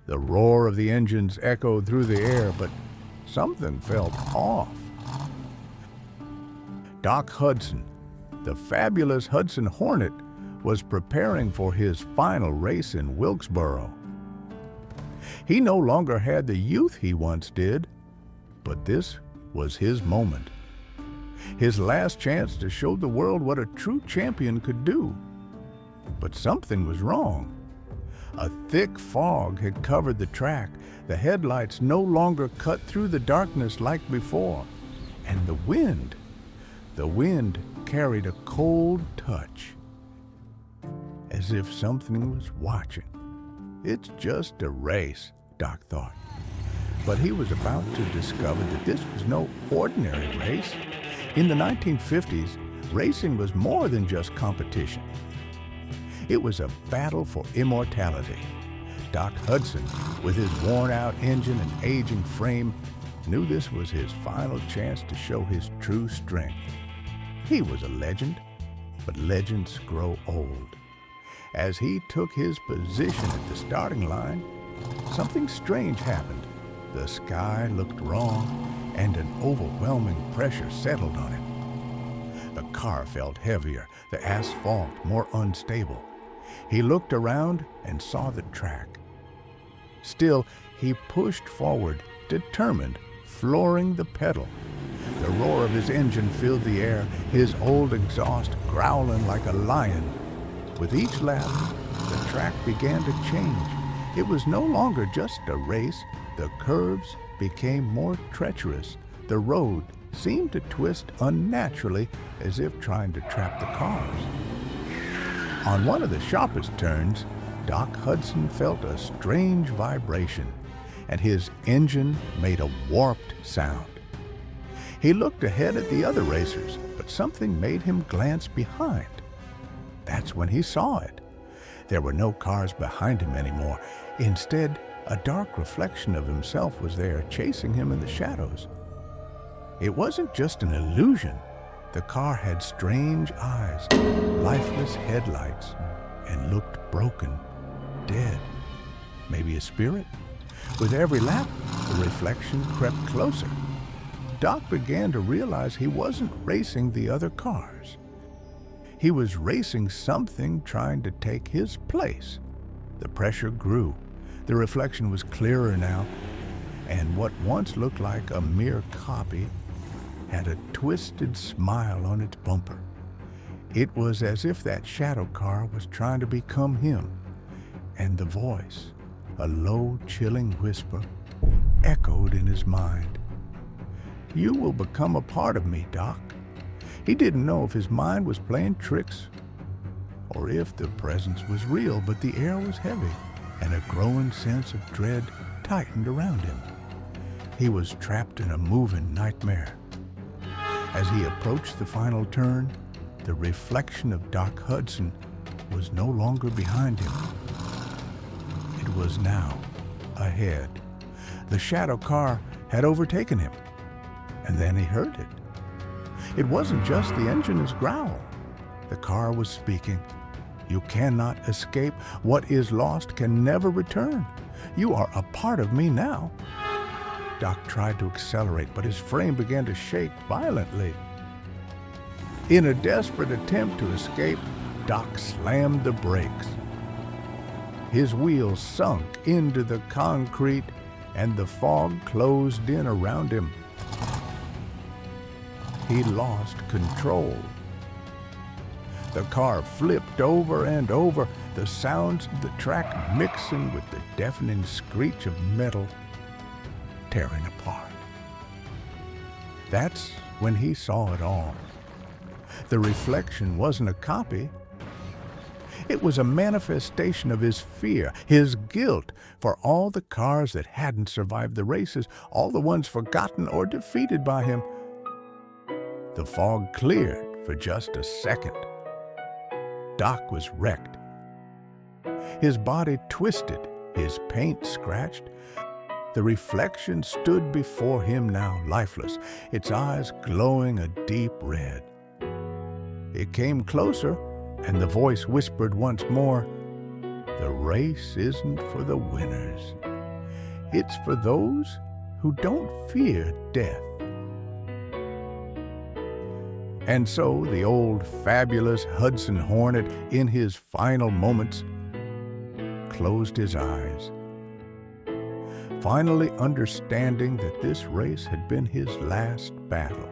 The roar of the engines echoed through the air, but something felt off. Doc Hudson, the Fabulous Hudson Hornet, was preparing for his final race in Wilkesboro. He no longer had the youth he once did, but this was his moment. His last chance to show the world what a true champion could do. But something was wrong. A thick fog had covered the track. The headlights no longer cut through the darkness like before. And the wind carried a cold touch, as if something was watching. It's just a race, Doc thought. But he was about to discover that this was no ordinary race. In the 1950s, racing was more than just competition. It was a battle for immortality. Doc Hudson, with his worn-out engine and aging frame, knew this was his final chance to show his true strength. He was a legend, but legends grow old. As he took his position at the starting line, something strange happened. The sky looked wrong, and an overwhelming pressure settled on him. The car felt heavier, the asphalt more unstable. He looked around and saw the track. Still, he pushed forward, determined, flooring the pedal. The roar of his engine filled the air, his old exhaust growling like a lion. With each lap, the track began to change. It was no longer just a race. The curves became more treacherous. The road seemed to twist unnaturally, as if trying to trap the cars. On one of the sharpest turns, Doc Hudson felt a strange vibration, and his engine made a warped sound. He looked ahead at the other racers, but something made him glance behind. That's when he saw it. There were no cars behind him anymore. Instead, a dark reflection of himself was there, chasing him in the shadows. It wasn't just an illusion. The car had strange eyes, lifeless headlights, and looked broken, dead. Maybe a spirit? With every lap, the reflection crept closer. Doc began to realize he wasn't racing the other cars. He was racing something trying to take his place. The pressure grew. The reflection was clearer now, and what once looked like a mere copy had a twisted smile on its bumper. It was as if that shadow car was trying to become him, and the voice, a low, chilling whisper, echoed in his mind. "You will become a part of me, Doc." He didn't know if his mind was playing tricks or if the presence was real, but the air was heavy, and a growing sense of dread tightened around him. He was trapped in a moving nightmare. As he approached the final turn, the reflection of Doc Hudson was no longer behind him. It was now ahead. The shadow car had overtaken him, and then he heard it. It wasn't just the engine's growl. The car was speaking. "You cannot escape. What is lost can never return. You are a part of me now." Doc tried to accelerate, but his frame began to shake violently. In a desperate attempt to escape, Doc slammed the brakes. His wheels sunk into the concrete, and the fog closed in around him. He lost control. The car flipped over and over, the sounds of the track mixing with the deafening screech of metal tearing apart. That's when he saw it all. The reflection wasn't a copy. It was a manifestation of his fear, his guilt for all the cars that hadn't survived the races, all the ones forgotten or defeated by him. The fog cleared for just a second. Doc was wrecked. His body twisted, his paint scratched. The reflection stood before him now, lifeless, its eyes glowing a deep red. It came closer, and the voice whispered once more, "The race isn't for the winners. It's for those who don't fear death. And so the old fabulous Hudson Hornet, in his final moments, closed his eyes, finally understanding that this race had been his last battle.